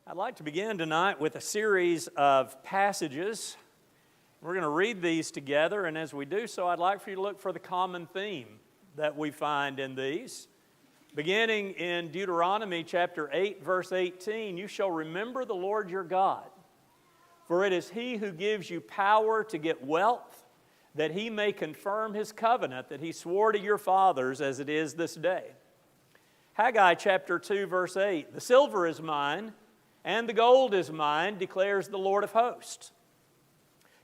I'd like to begin tonight with a series of passages. We're going to read these together, and as we do so, I'd like for you to look for the common theme that we find in these. Beginning in Deuteronomy chapter 8, verse 18, "You shall remember the Lord your God, for it is He who gives you power to get wealth, that He may confirm His covenant that He swore to your fathers as it is this day." Haggai chapter 2, verse 8, "The silver is mine, and the gold is mine, declares the Lord of hosts."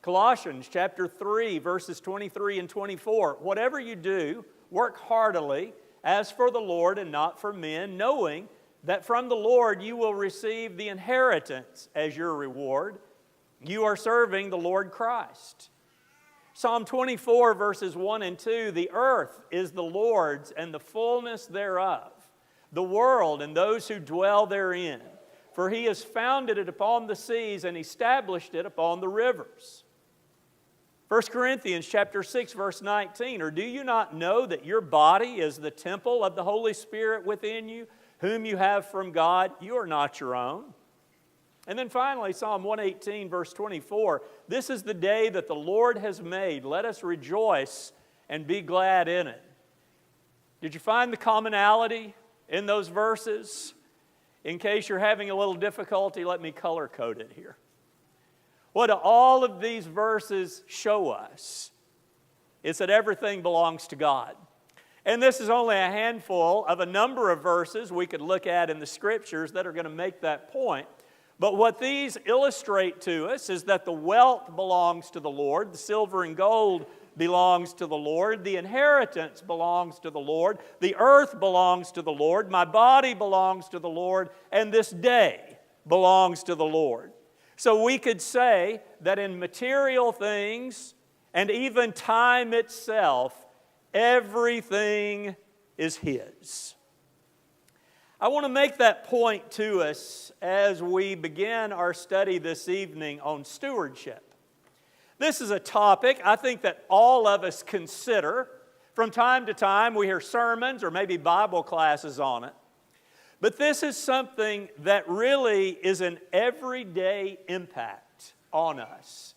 Colossians chapter 3, verses 23 and 24, "Whatever you do, work heartily, as for the Lord and not for men, knowing that from the Lord you will receive the inheritance as your reward. You are serving the Lord Christ." Psalm 24, verses 1 and 2, "The earth is the Lord's and the fullness thereof, the world and those who dwell therein. For He has founded it upon the seas and established it upon the rivers." 1 Corinthians chapter 6, verse 19, "Or do you not know that your body is the temple of the Holy Spirit within you, whom you have from God? You are not your own." And then finally, Psalm 118, verse 24, "This is the day that the Lord has made. Let us rejoice and be glad in it." Did you find the commonality in those verses? In case you're having a little difficulty, let me color code it here. What all of these verses show us is that everything belongs to God. And this is only a handful of a number of verses we could look at in the Scriptures that are going to make that point. But what these illustrate to us is that the wealth belongs to the Lord, the silver and gold belongs to the Lord, the inheritance belongs to the Lord, the earth belongs to the Lord, my body belongs to the Lord, and this day belongs to the Lord. So we could say that in material things and even time itself, everything is His. I want to make that point to us as we begin our study this evening on stewardship. This is a topic I think that all of us consider. From time to time we hear sermons or maybe Bible classes on it. But this is something that really is an everyday impact on us.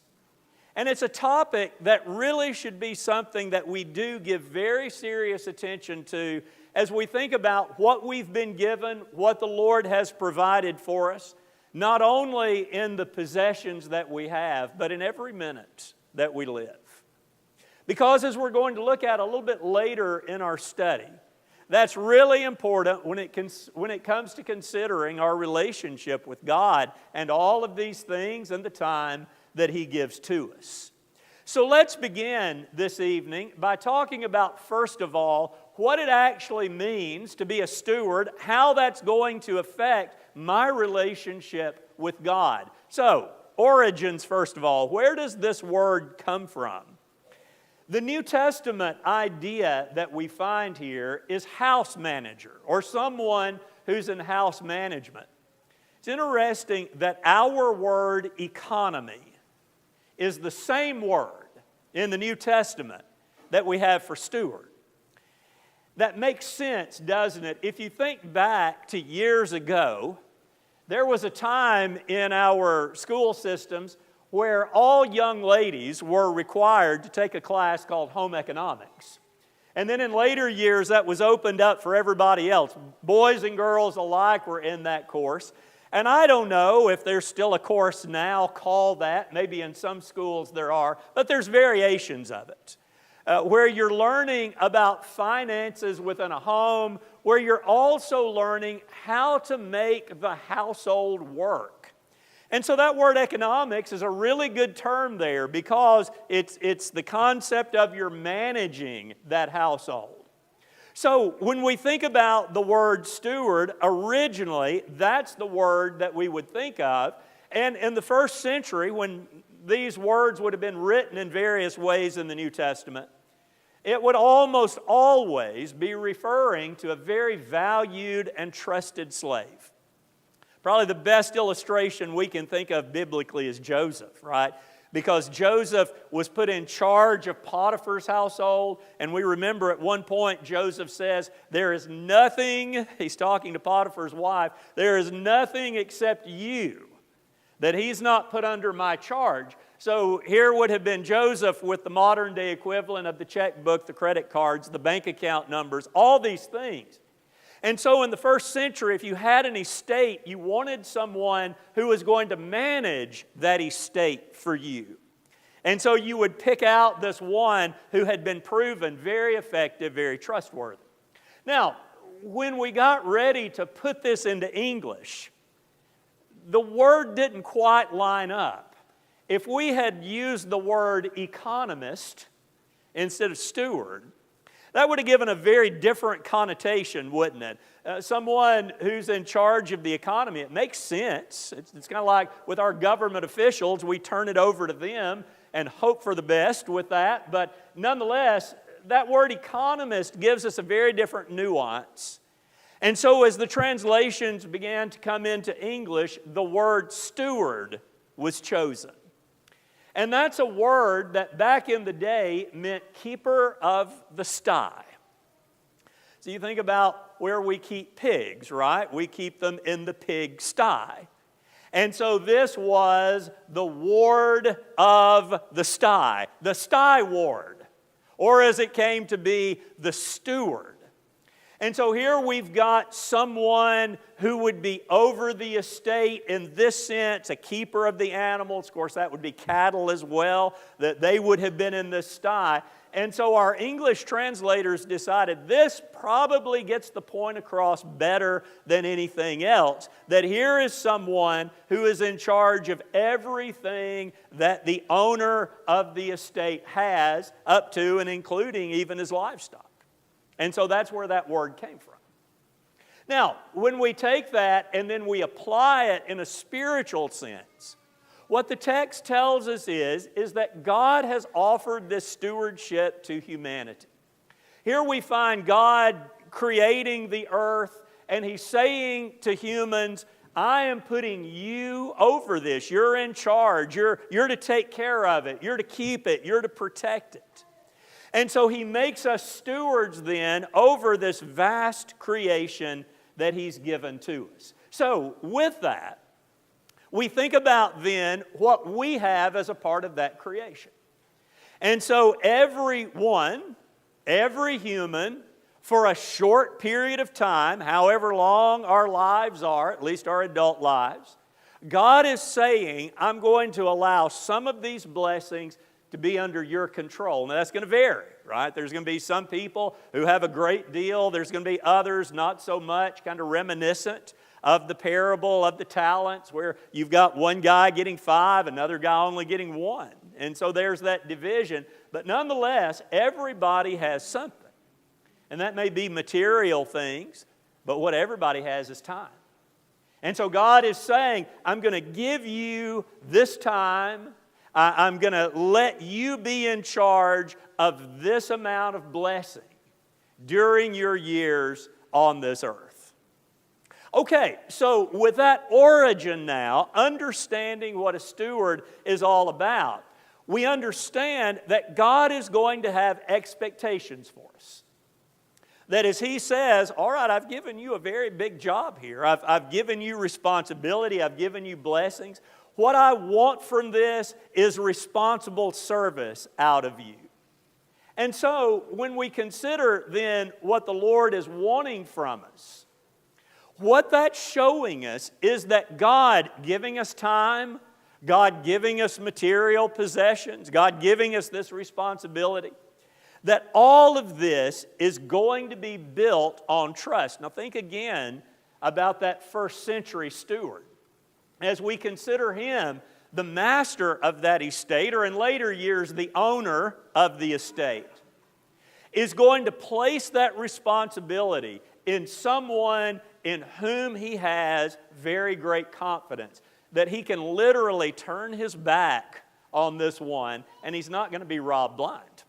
And it's a topic that really should be something that we do give very serious attention to as we think about what we've been given, what the Lord has provided for us, not only in the possessions that we have, but in every minute that we live. Because as we're going to look at a little bit later in our study, that's really important when it comes to considering our relationship with God and all of these things and the time that He gives to us. So let's begin this evening by talking about, first of all, what it actually means to be a steward, how that's going to affect my relationship with God. So, origins, first of all. Where does this word come from? The New Testament idea that we find here is house manager, or someone who's in house management. It's interesting that our word economy is the same word in the New Testament that we have for steward. That makes sense, doesn't it? If you think back to years ago, there was a time in our school systems where all young ladies were required to take a class called home economics. And then in later years, that was opened up for everybody else. Boys and girls alike were in that course. And I don't know if there's still a course now called that. Maybe in some schools there are, but there's variations of it. Where you're learning about finances within a home, where you're also learning how to make the household work. And so that word economics is a really good term there because it's the concept of you're managing that household. So when we think about the word steward, originally that's the word that we would think of. And in the first century, when these words would have been written in various ways in the New Testament, it would almost always be referring to a very valued and trusted slave. Probably the best illustration we can think of biblically is Joseph, right? because Joseph was put in charge of Potiphar's household. And we remember at one point Joseph says, there is nothing, he's talking to Potiphar's wife, there is nothing except you that he's not put under my charge. So here would have been Joseph with the modern day equivalent of the checkbook, the credit cards, the bank account numbers, all these things. And so in the first century, if you had an estate, you wanted someone who was going to manage that estate for you. And so you would pick out this one who had been proven very effective, very trustworthy. Now, when we got ready to put this into English, the word didn't quite line up. If we had used the word economist instead of steward, that would have given a very different connotation, wouldn't it? Someone who's in charge of the economy, it makes sense. It's kind of like with our government officials, we turn it over to them and hope for the best with that. But nonetheless, that word economist gives us a very different nuance. And so as the translations began to come into English, the word steward was chosen. And that's a word that back in the day meant keeper of the sty. So you think about where we keep pigs, right? We keep them in the pig sty. And so this was the ward of the sty ward, or as it came to be, the steward. And so here we've got someone who would be over the estate in this sense, a keeper of the animals. Of course, that would be cattle as well, that they would have been in this sty. And so our English translators decided this probably gets the point across better than anything else, that here is someone who is in charge of everything that the owner of the estate has, up to and including even his livestock. And so that's where that word came from. Now, when we take that and then we apply it in a spiritual sense, what the text tells us is that God has offered this stewardship to humanity. Here we find God creating the earth, and He's saying to humans, I am putting you over this. You're in charge. You're to take care of it. You're to keep it. You're to protect it. And so He makes us stewards then over this vast creation that He's given to us. So with that, we think about then what we have as a part of that creation. And so everyone, every human, for a short period of time, however long our lives are, at least our adult lives, God is saying, I'm going to allow some of these blessings to be under your control. Now that's going to vary, right? There's going to be some people who have a great deal. There's going to be others not so much, kind of reminiscent of the parable of the talents, where you've got one guy getting 5, another guy only getting 1. And so there's that division. But nonetheless, everybody has something. And that may be material things, but what everybody has is time. And so God is saying, I'm going to give you this time. I'm going to let you be in charge of this amount of blessing during your years on this earth. Okay, so with that origin now, understanding what a steward is all about, we understand that God is going to have expectations for us. That as He says, all right, I've given you a very big job here. I've given you responsibility. I've given you blessings. What I want from this is responsible service out of you. And so when we consider then what the Lord is wanting from us, what that's showing us is that God giving us time, God giving us material possessions, God giving us this responsibility, that all of this is going to be built on trust. Now think again about that first century steward. As we consider him the master of that estate, or in later years the owner of the estate, is going to place that responsibility in someone in whom he has very great confidence, that he can literally turn his back on this one and he's not going to be robbed blind.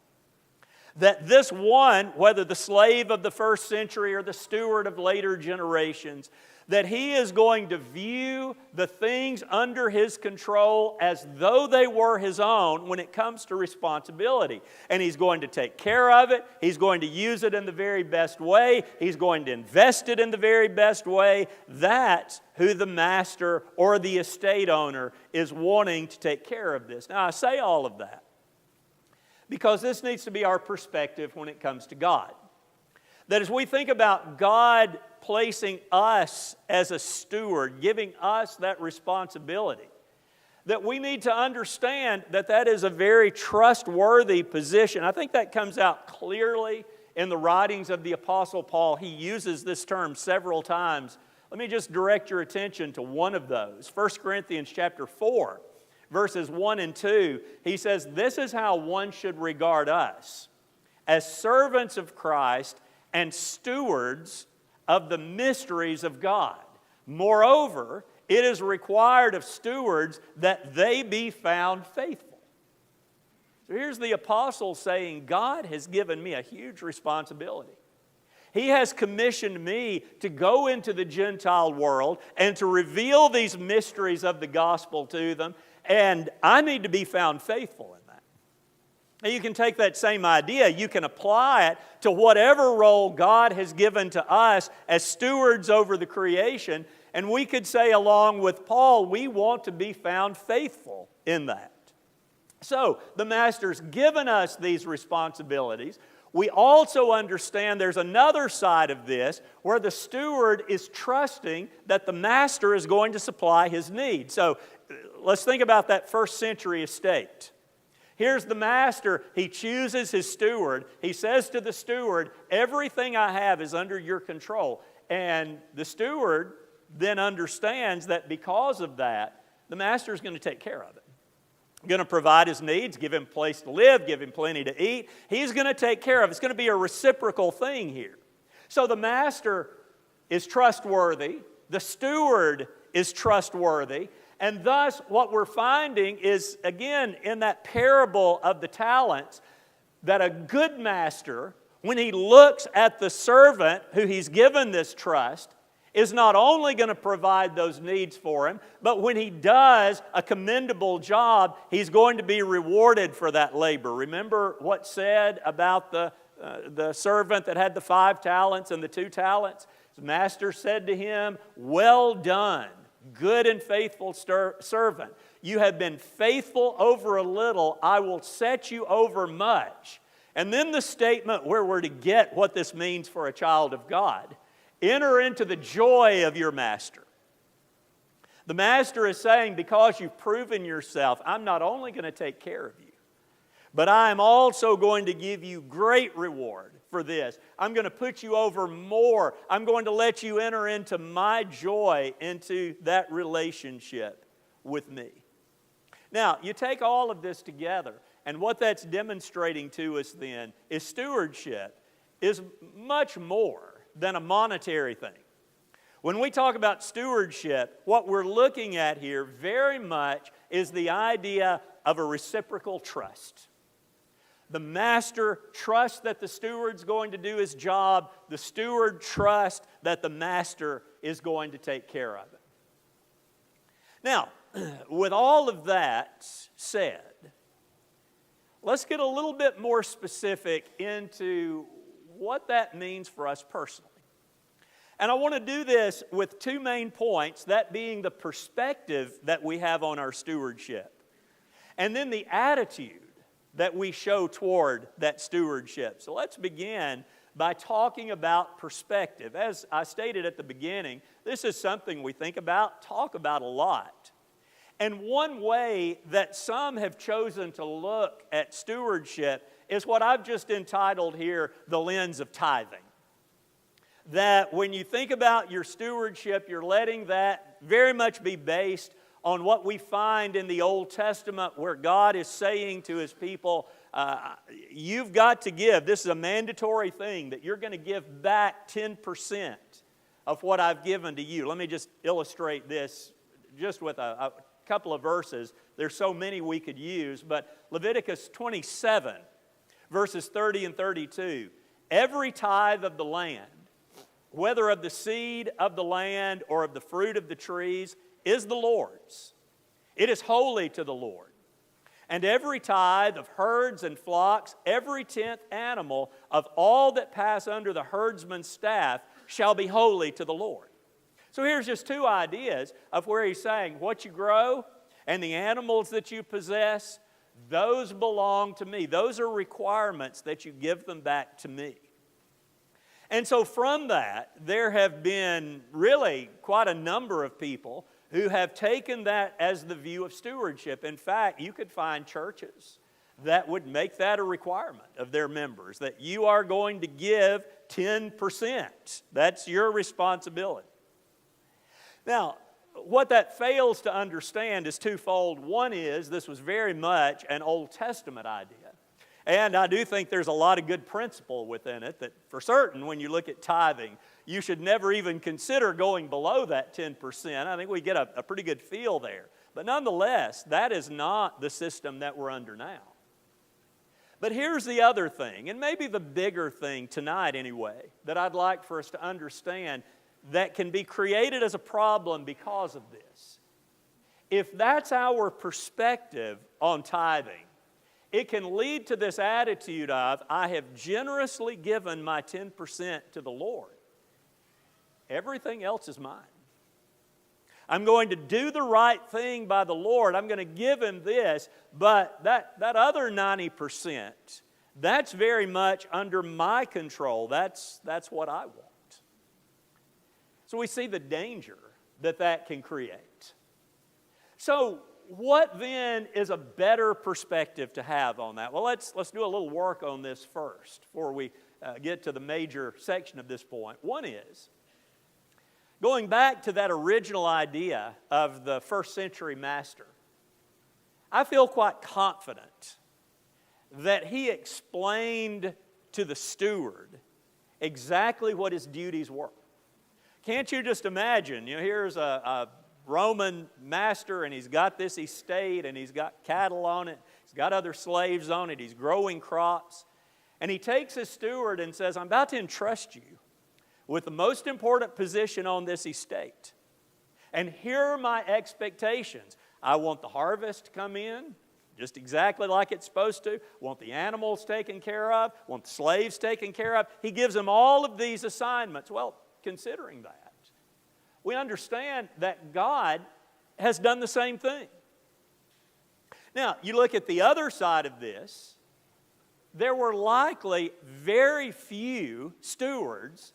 That this one, whether the slave of the first century or the steward of later generations, that he is going to view the things under his control as though they were his own when it comes to responsibility. And he's going to take care of it. He's going to use it in the very best way. He's going to invest it in the very best way. That's who the master or the estate owner is wanting to take care of this. Now, I say all of that because this needs to be our perspective when it comes to God. That as we think about God placing us as a steward, giving us that responsibility, that we need to understand that that is a very trustworthy position. I think that comes out clearly in the writings of the Apostle Paul. He uses this term several times. Let me just direct your attention to one of those. 1 Corinthians chapter 4, verses 1 and 2. He says, "This is how one should regard us, as servants of Christ and stewards of the mysteries of God. Moreover, it is required of stewards that they be found faithful." So here's the apostle saying, God has given me a huge responsibility. He has commissioned me to go into the Gentile world and to reveal these mysteries of the gospel to them, and I need to be found faithful in that. Now, you can take that same idea, you can apply it to whatever role God has given to us as stewards over the creation, and we could say along with Paul, we want to be found faithful in that. So, the Master's given us these responsibilities. We also understand there's another side of this where the steward is trusting that the Master is going to supply his needs. So, let's think about that first century estate. Here's the master. He chooses his steward. He says to the steward, everything I have is under your control. And the steward then understands that because of that, the master is going to take care of it. Going to provide his needs, give him a place to live, give him plenty to eat. He's going to take care of it. It's going to be a reciprocal thing here. So the master is trustworthy. The steward is trustworthy. And thus, what we're finding is, again, in that parable of the talents, that a good master, when he looks at the servant who he's given this trust, is not only going to provide those needs for him, but when he does a commendable job, he's going to be rewarded for that labor. Remember what's said about the servant that had the 5 talents and the 2 talents? His master said to him, "Well done, good and faithful servant. You have been faithful over a little. I will set you over much." And then the statement where we're to get what this means for a child of God. Enter into the joy of your master. The master is saying, because you've proven yourself, I'm not only going to take care of you, but I am also going to give you great reward for this. I'm going to put you over more. I'm going to let you enter into my joy, into that relationship with me. Now, you take all of this together, and what that's demonstrating to us then is stewardship is much more than a monetary thing. When we talk about stewardship, what we're looking at here very much is the idea of a reciprocal trust. The master trusts that the steward's going to do his job. The steward trusts that the master is going to take care of it. Now, with all of that said, let's get a little bit more specific into what that means for us personally. And I want to do this with 2 main points, that being the perspective that we have on our stewardship, and then the attitude that we show toward that stewardship. So let's begin by talking about perspective. As I stated at the beginning, this is something we think about, talk about a lot. And one way that some have chosen to look at stewardship is what I've just entitled here, the lens of tithing. That when you think about your stewardship, you're letting that very much be based on what we find in the Old Testament, where God is saying to His people, you've got to give. This is a mandatory thing, that you're going to give back 10% of what I've given to you. Let me just illustrate this just with a couple of verses. There's so many we could use, but Leviticus 27, verses 30 and 32. Every tithe of the land whether of the seed of the land or of the fruit of the trees, is the Lord's. It is holy to the Lord. And every tithe of herds and flocks, every 10th animal of all that pass under the herdsman's staff shall be holy to the Lord. So here's just two ideas of where he's saying what you grow and the animals that you possess, those belong to me. Those are requirements that you give them back to me. And so from that, there have been really quite a number of people who have taken that as the view of stewardship. In fact, you could find churches that would make that a requirement of their members, that you are going to give 10%. That's your responsibility. Now, what that fails to understand is twofold. One is this was very much an Old Testament idea. And I do think there's a lot of good principle within it that for certain when you look at tithing, you should never even consider going below that 10%. I think we get a pretty good feel there. But nonetheless, that is not the system that we're under now. But here's the other thing, and maybe the bigger thing tonight anyway, that I'd like for us to understand that can be created as a problem because of this. If that's our perspective on tithing, it can lead to this attitude of, I have generously given my 10% to the Lord. Everything else is mine. I'm going to do the right thing by the Lord. I'm going to give Him this, but that other 90%, that's very much under my control. That's what I want. So we see the danger that can create. So what then is a better perspective to have on that? Well, let's do a little work on this first before we get to the major section of this point. One is, going back to that original idea of the first century master, I feel quite confident that he explained to the steward exactly what his duties were. Can't you just imagine, here's a Roman master and he's got this estate and he's got cattle on it, he's got other slaves on it, he's growing crops, and he takes his steward and says, I'm about to entrust you with the most important position on this estate. And here are my expectations. I want the harvest to come in just exactly like it's supposed to. Want the animals taken care of. Want the slaves taken care of. He gives them all of these assignments. Well, considering that, we understand that God has done the same thing. Now, you look at the other side of this, there were likely very few stewards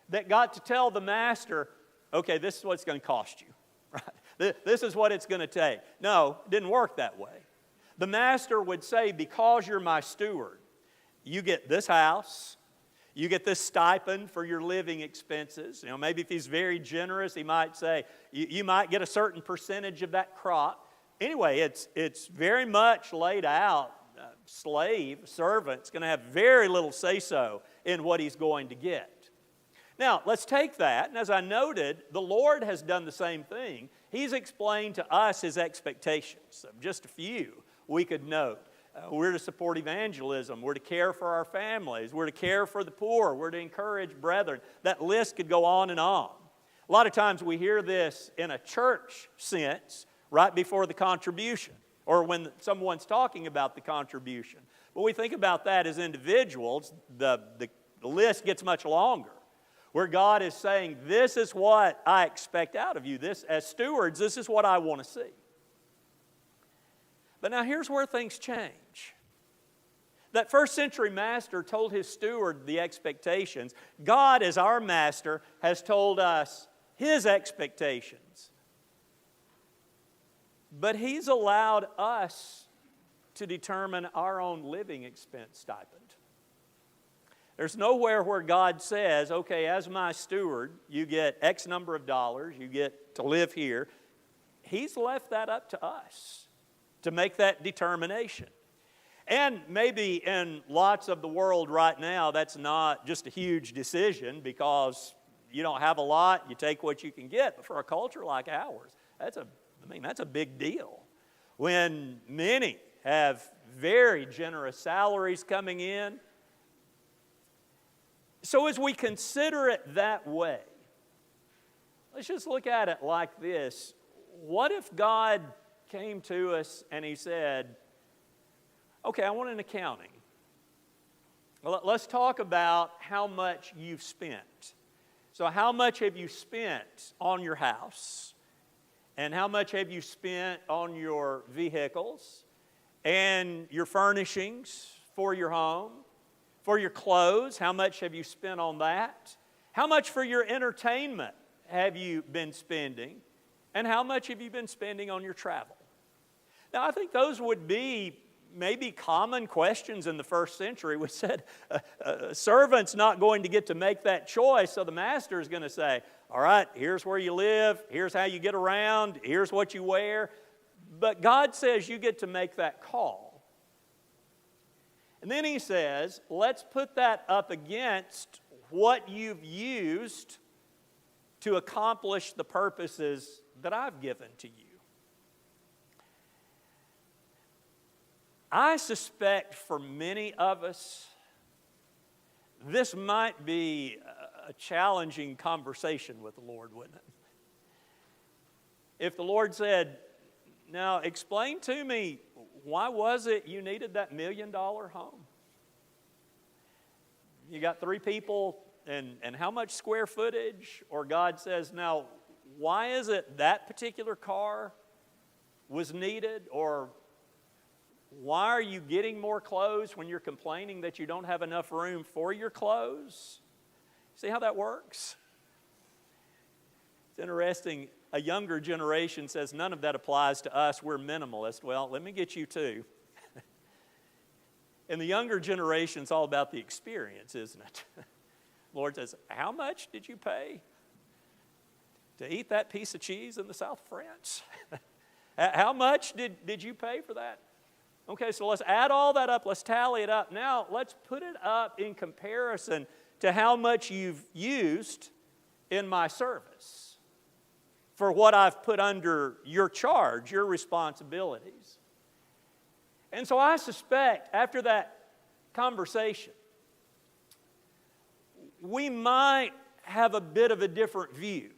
that got to tell the master, okay, this is what it's going to cost you. Right? This is what it's going to take. No, it didn't work that way. The master would say, because you're my steward, you get this house, you get this stipend for your living expenses. Maybe if he's very generous, he might say, you might get a certain percentage of that crop. Anyway, it's very much laid out. Servant's going to have very little say-so in what he's going to get. Now, let's take that, and as I noted, the Lord has done the same thing. He's explained to us His expectations. Just a few we could note. We're to support evangelism. We're to care for our families. We're to care for the poor. We're to encourage brethren. That list could go on and on. A lot of times we hear this in a church sense right before the contribution or when someone's talking about the contribution. But we think about that as individuals, the list gets much longer. Where God is saying, this is what I expect out of you. This, as stewards, this is what I want to see. But now here's where things change. That first century master told his steward the expectations. God, as our master, has told us His expectations. But He's allowed us to determine our own living expense stipend. There's nowhere where God says, okay, as my steward, you get X number of dollars, you get to live here. He's left that up to us to make that determination. And maybe in lots of the world right now, that's not just a huge decision because you don't have a lot, you take what you can get. But for a culture like ours, that's a big deal. When many have very generous salaries coming in, So as we consider it that way, let's just look at it like this. What if God came to us and He said, okay, I want an accounting. Well, let's talk about how much you've spent. So how much have you spent on your house? And how much have you spent on your vehicles and your furnishings for your home? For your clothes, how much have you spent on that? How much for your entertainment have you been spending? And how much have you been spending on your travel? Now, I think those would be maybe common questions in the first century. We said a servant's not going to get to make that choice, so the master is going to say, all right, here's where you live, here's how you get around, here's what you wear. But God says you get to make that call. And then He says, let's put that up against what you've used to accomplish the purposes that I've given to you. I suspect for many of us, this might be a challenging conversation with the Lord, wouldn't it? If the Lord said, now explain to me, why was it you needed that $1 million home? You got 3 people and how much square footage? Or God says, now, why is it that particular car was needed? Or why are you getting more clothes when you're complaining that you don't have enough room for your clothes? See how that works? It's interesting. A younger generation says none of that applies to us. We're minimalist. Well, let me get you too. In the younger generation, it's all about the experience, isn't it? The Lord says, how much did you pay to eat that piece of cheese in the south of France? How much did you pay for that? Okay, so let's add all that up. Let's tally it up. Now, let's put it up in comparison to how much you've used in my service for what I've put under your charge, your responsibilities. And so I suspect after that conversation, we might have a bit of a different view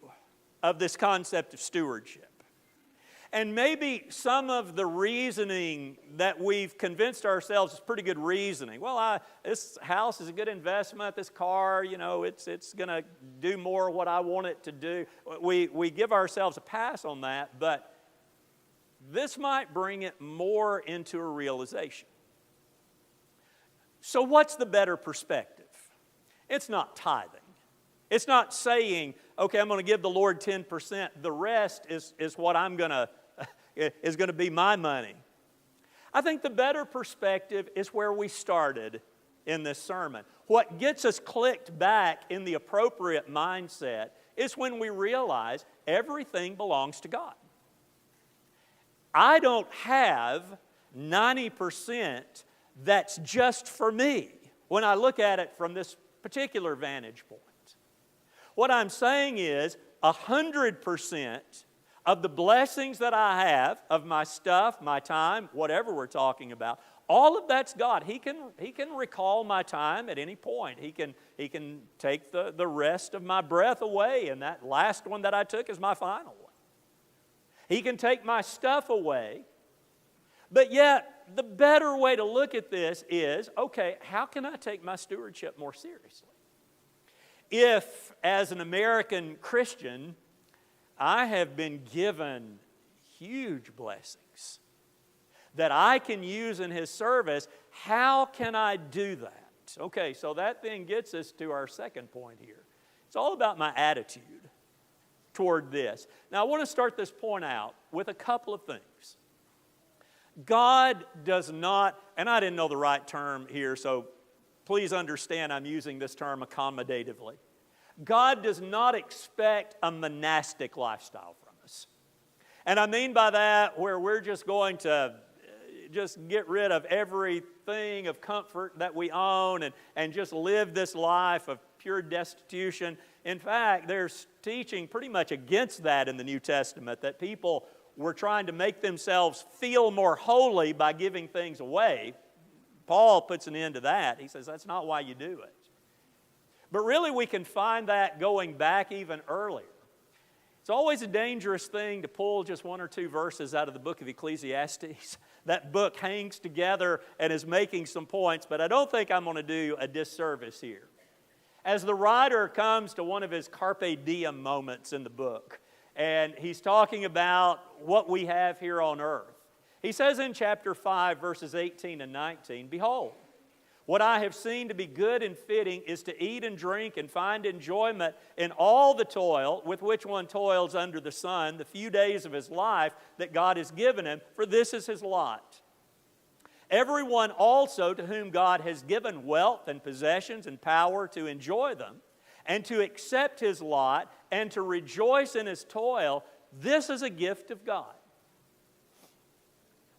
of this concept of stewardship. And maybe some of the reasoning that we've convinced ourselves is pretty good reasoning. Well, this house is a good investment. This car, it's going to do more what I want it to do. We give ourselves a pass on that, but this might bring it more into a realization. So what's the better perspective? It's not tithing. It's not saying, okay, I'm going to give the Lord 10%. The rest is what is going to be my money. I think the better perspective is where we started in this sermon. What gets us clicked back in the appropriate mindset is when we realize everything belongs to God. I don't have 90% that's just for me when I look at it from this particular vantage point. What I'm saying is 100% of the blessings that I have, of my stuff, my time, whatever we're talking about, all of that's God. He can recall my time at any point. He can take the rest of my breath away, and that last one that I took is my final one. He can take my stuff away. But yet, the better way to look at this is, okay, how can I take my stewardship more seriously? If, as an American Christian, I have been given huge blessings that I can use in His service, how can I do that? Okay, so that then gets us to our second point here. It's all about my attitude toward this. Now, I want to start this point out with a couple of things. God does not, and I didn't know the right term here, so please understand I'm using this term accommodatively. God does not expect a monastic lifestyle from us. And I mean by that where we're just going to just get rid of everything of comfort that we own and just live this life of pure destitution. In fact, there's teaching pretty much against that in the New Testament, that people were trying to make themselves feel more holy by giving things away. Paul puts an end to that. He says that's not why you do it. But really we can find that going back even earlier. It's always a dangerous thing to pull just one or two verses out of the book of Ecclesiastes. That book hangs together and is making some points, but I don't think I'm going to do a disservice here. As the writer comes to one of his carpe diem moments in the book, and he's talking about what we have here on earth, he says in chapter 5, verses 18 and 19, "Behold, what I have seen to be good and fitting is to eat and drink and find enjoyment in all the toil with which one toils under the sun, the few days of his life that God has given him, for this is his lot. Everyone also to whom God has given wealth and possessions and power to enjoy them, and to accept his lot and to rejoice in his toil, this is a gift of God."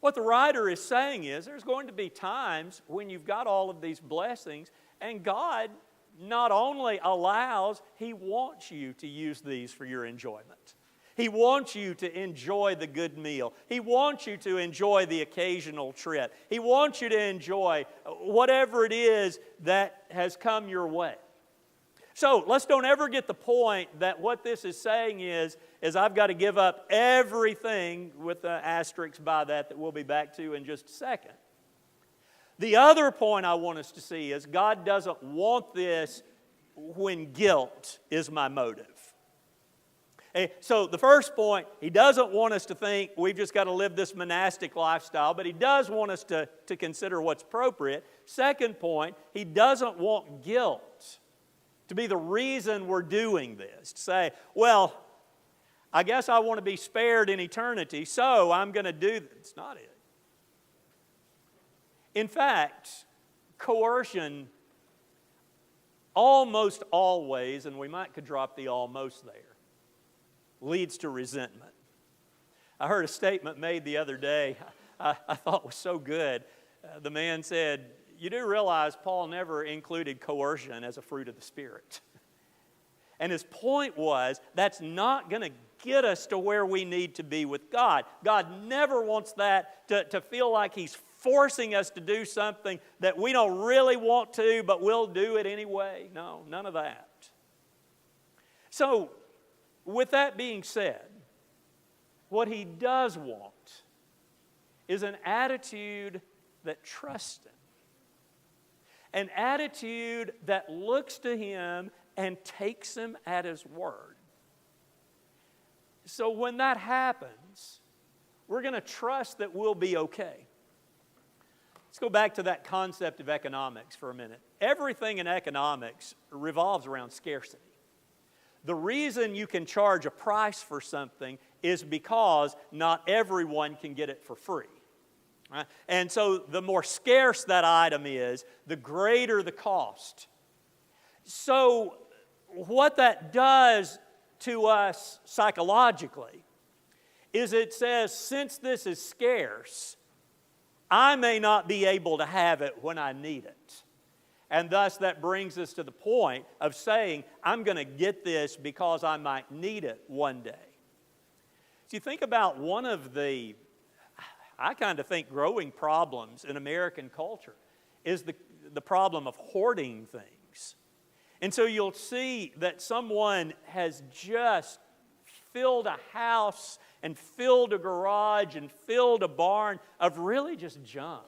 What the writer is saying is there's going to be times when you've got all of these blessings, and God not only allows, He wants you to use these for your enjoyment. He wants you to enjoy the good meal. He wants you to enjoy the occasional trip. He wants you to enjoy whatever it is that has come your way. So let's don't ever get the point that what this is saying is I've got to give up everything, with the asterisk by that we'll be back to in just a second. The other point I want us to see is God doesn't want this when guilt is my motive. So the first point, He doesn't want us to think we've just got to live this monastic lifestyle, but He does want us to consider what's appropriate. Second point, He doesn't want guilt to be the reason we're doing this. To say, well, I guess I want to be spared in eternity, so I'm going to do this. It's not it. In fact, coercion almost always, and we could drop the almost there, leads to resentment. I heard a statement made the other day I thought was so good. The man said, "You do realize Paul never included coercion as a fruit of the Spirit." And his point was, that's not going to get us to where we need to be with God. God never wants that to feel like He's forcing us to do something that we don't really want to, but we'll do it anyway. No, none of that. So, with that being said, what He does want is an attitude that trusts Him. An attitude that looks to Him and takes Him at His word. So when that happens, we're going to trust that we'll be okay. Let's go back to that concept of economics for a minute. Everything in economics revolves around scarcity. The reason you can charge a price for something is because not everyone can get it for free. Right? And so the more scarce that item is, the greater the cost. So what that does to us psychologically is it says, since this is scarce, I may not be able to have it when I need it. And thus that brings us to the point of saying, I'm going to get this because I might need it one day. So you think about one of the, I kind of think, growing problems in American culture is the problem of hoarding things. And so you'll see that someone has just filled a house and filled a garage and filled a barn of really just junk.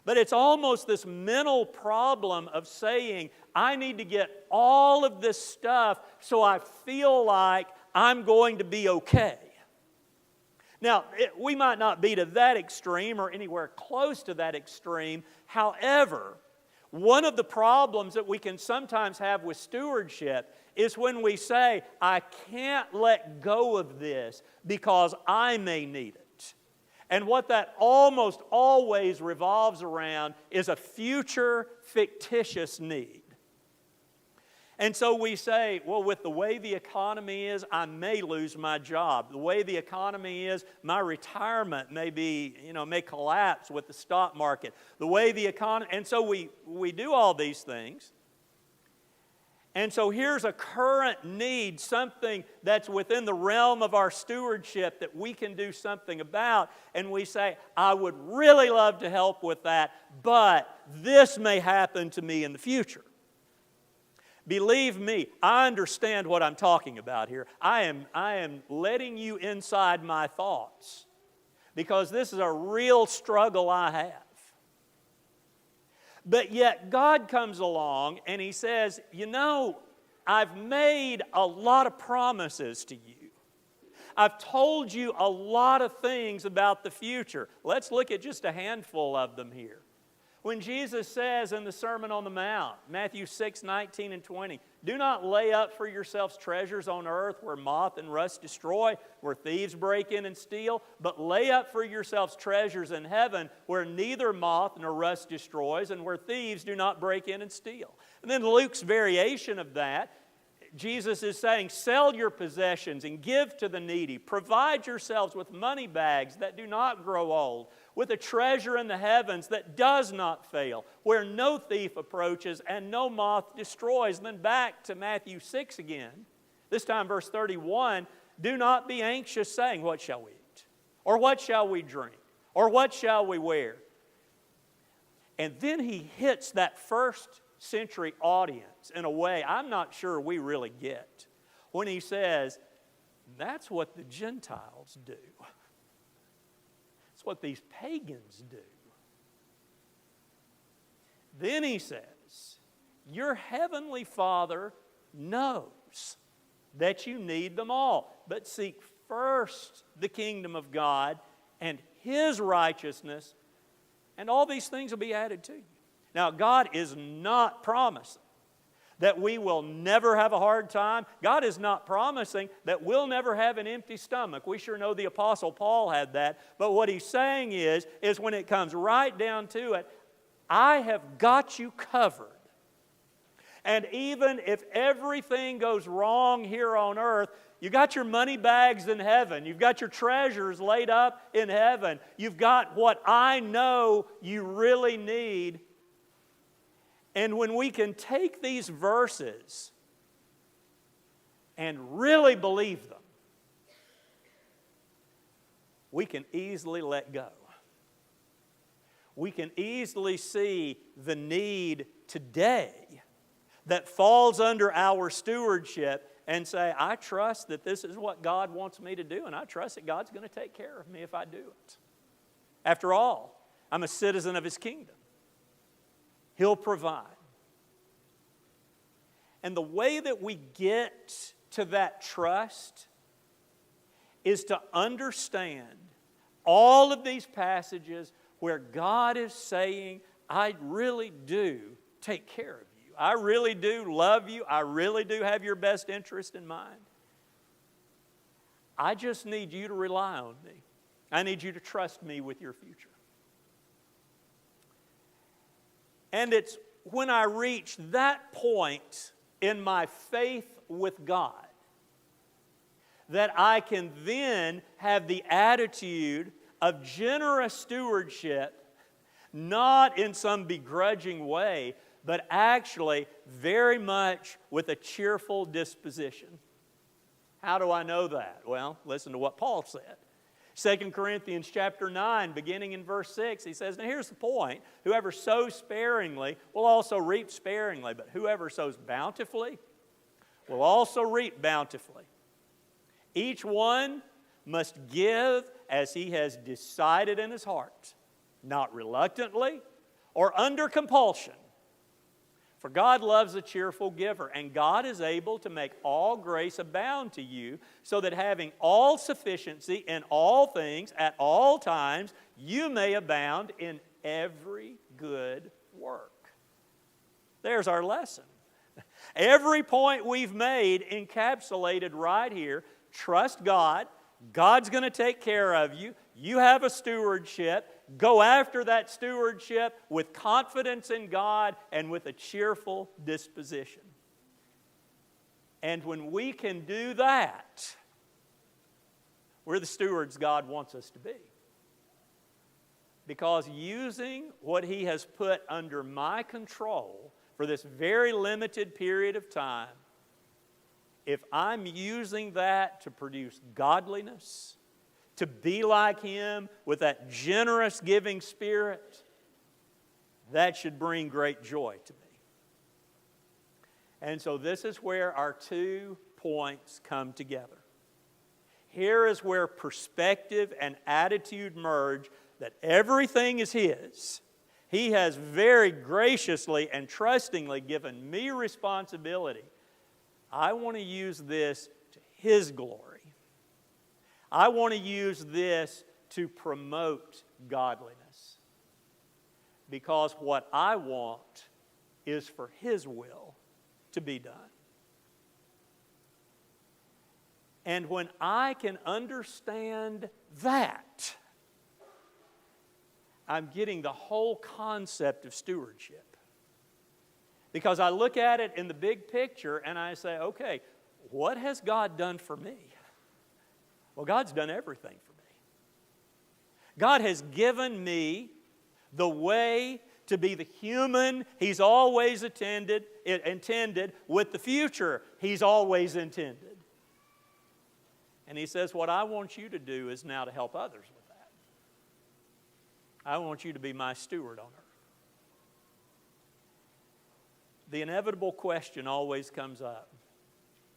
But it's almost this mental problem of saying, I need to get all of this stuff so I feel like I'm going to be okay. Now, we might not be to that extreme or anywhere close to that extreme. However, one of the problems that we can sometimes have with stewardship is when we say, I can't let go of this because I may need it. And what that almost always revolves around is a future fictitious need. And so we say, well, with the way the economy is, I may lose my job. The way the economy is, my retirement may collapse with the stock market. The way the economy, and so we do all these things. And so here's a current need, something that's within the realm of our stewardship that we can do something about. And we say, I would really love to help with that, but this may happen to me in the future. Believe me, I understand what I'm talking about here. I am letting you inside my thoughts because this is a real struggle I have. But yet God comes along and He says, you know, I've made a lot of promises to you. I've told you a lot of things about the future. Let's look at just a handful of them here. When Jesus says in the Sermon on the Mount, Matthew 6:19 and 20, do not lay up for yourselves treasures on earth where moth and rust destroy, where thieves break in and steal, but lay up for yourselves treasures in heaven where neither moth nor rust destroys and where thieves do not break in and steal. And then Luke's variation of that, Jesus is saying, sell your possessions and give to the needy. Provide yourselves with money bags that do not grow old, with a treasure in the heavens that does not fail, where no thief approaches and no moth destroys. And then back to Matthew 6 again, this time verse 31, do not be anxious saying, what shall we eat? Or what shall we drink? Or what shall we wear? And then He hits that first century audience in a way I'm not sure we really get when He says, that's what the Gentiles do. It's what these pagans do. Then He says, your heavenly Father knows that you need them all, but seek first the kingdom of God and His righteousness, and all these things will be added to you. Now, God is not promising that we will never have a hard time. God is not promising that we'll never have an empty stomach. We sure know the Apostle Paul had that. But what he's saying is when it comes right down to it, I have got you covered. And even if everything goes wrong here on earth, you got your money bags in heaven. You've got your treasures laid up in heaven. You've got what I know you really need. And when we can take these verses and really believe them, we can easily let go. We can easily see the need today that falls under our stewardship and say, I trust that this is what God wants me to do, and I trust that God's going to take care of me if I do it. After all, I'm a citizen of His kingdom. He'll provide. And the way that we get to that trust is to understand all of these passages where God is saying, I really do take care of you. I really do love you. I really do have your best interest in mind. I just need you to rely on me. I need you to trust me with your future. And it's when I reach that point in my faith with God that I can then have the attitude of generous stewardship, not in some begrudging way, but actually very much with a cheerful disposition. How do I know that? Well, listen to what Paul said. 2 Corinthians chapter 9, beginning in verse 6, he says, now here's the point. Whoever sows sparingly will also reap sparingly, but whoever sows bountifully will also reap bountifully. Each one must give as he has decided in his heart, not reluctantly or under compulsion. For God loves a cheerful giver, and God is able to make all grace abound to you, so that having all sufficiency in all things at all times, you may abound in every good work. There's our lesson. Every point we've made encapsulated right here. Trust God. God's going to take care of you. You have a stewardship. Go after that stewardship with confidence in God and with a cheerful disposition. And when we can do that, we're the stewards God wants us to be. Because using what He has put under my control for this very limited period of time, if I'm using that to produce godliness, to be like Him with that generous giving spirit, that should bring great joy to me. And so this is where our 2 points come together. Here is where perspective and attitude merge, that everything is His. He has very graciously and trustingly given me responsibility. I want to use this to His glory. I want to use this to promote godliness. Because what I want is for His will to be done. And when I can understand that, I'm getting the whole concept of stewardship. Because I look at it in the big picture and I say, okay, what has God done for me? Well, God's done everything for me. God has given me the way to be the human He's always intended, with the future He's always intended. And He says, what I want you to do is now to help others with that. I want you to be my steward on earth. The inevitable question always comes up.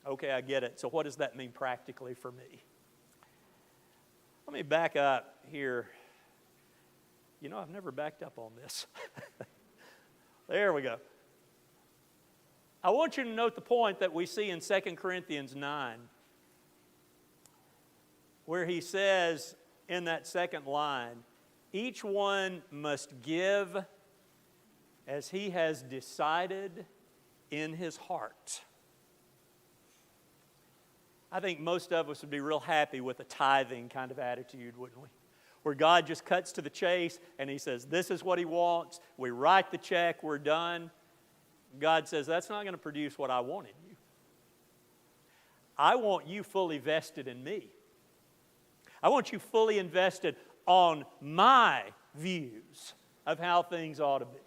Okay, I get it. So what does that mean practically for me? Let me back up here. You know, I've never backed up on this. There we go. I want you to note the point that we see in 2 Corinthians 9, where he says in that second line, each one must give as he has decided in his heart. I think most of us would be real happy with a tithing kind of attitude, wouldn't we? Where God just cuts to the chase and He says, this is what He wants. We write the check, we're done. God says, that's not going to produce what I want in you. I want you fully vested in me. I want you fully invested on my views of how things ought to be.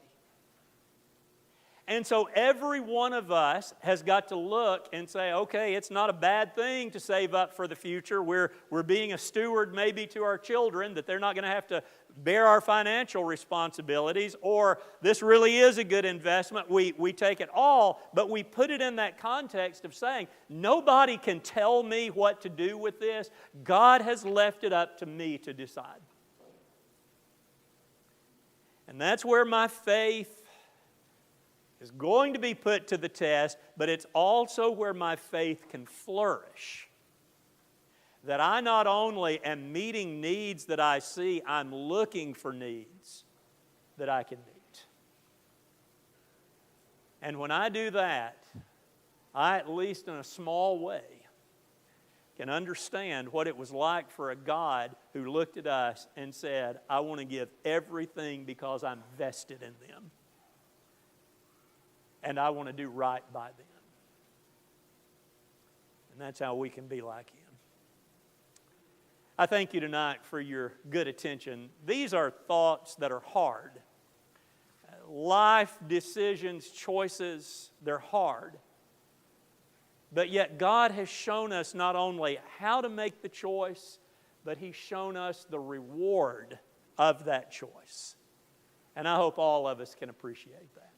And so every one of us has got to look and say, okay, it's not a bad thing to save up for the future. We're being a steward maybe to our children, that they're not going to have to bear our financial responsibilities, or this really is a good investment. We take it all, but we put it in that context of saying, nobody can tell me what to do with this. God has left it up to me to decide. And that's where my faith is going to be put to the test, but it's also where my faith can flourish. That I not only am meeting needs that I see, I'm looking for needs that I can meet. And when I do that, I, at least in a small way, can understand what it was like for a God who looked at us and said, I want to give everything because I'm vested in them. And I want to do right by them. And that's how we can be like Him. I thank you tonight for your good attention. These are thoughts that are hard. Life decisions, choices, they're hard. But yet God has shown us not only how to make the choice, but He's shown us the reward of that choice. And I hope all of us can appreciate that.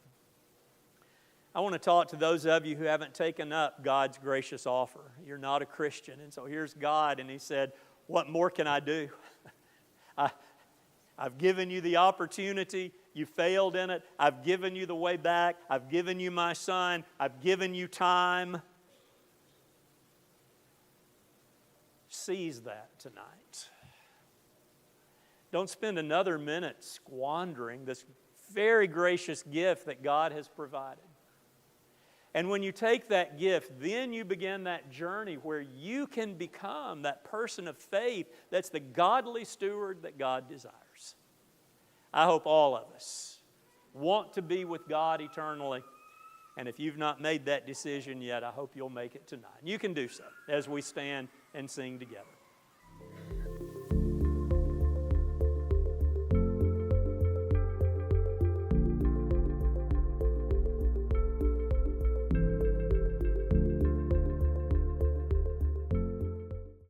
I want to talk to those of you who haven't taken up God's gracious offer. You're not a Christian. And so here's God, and He said, what more can I do? I've given you the opportunity. You failed in it. I've given you the way back. I've given you my Son. I've given you time. Seize that tonight. Don't spend another minute squandering this very gracious gift that God has provided. And when you take that gift, then you begin that journey where you can become that person of faith that's the godly steward that God desires. I hope all of us want to be with God eternally. And if you've not made that decision yet, I hope you'll make it tonight. You can do so as we stand and sing together.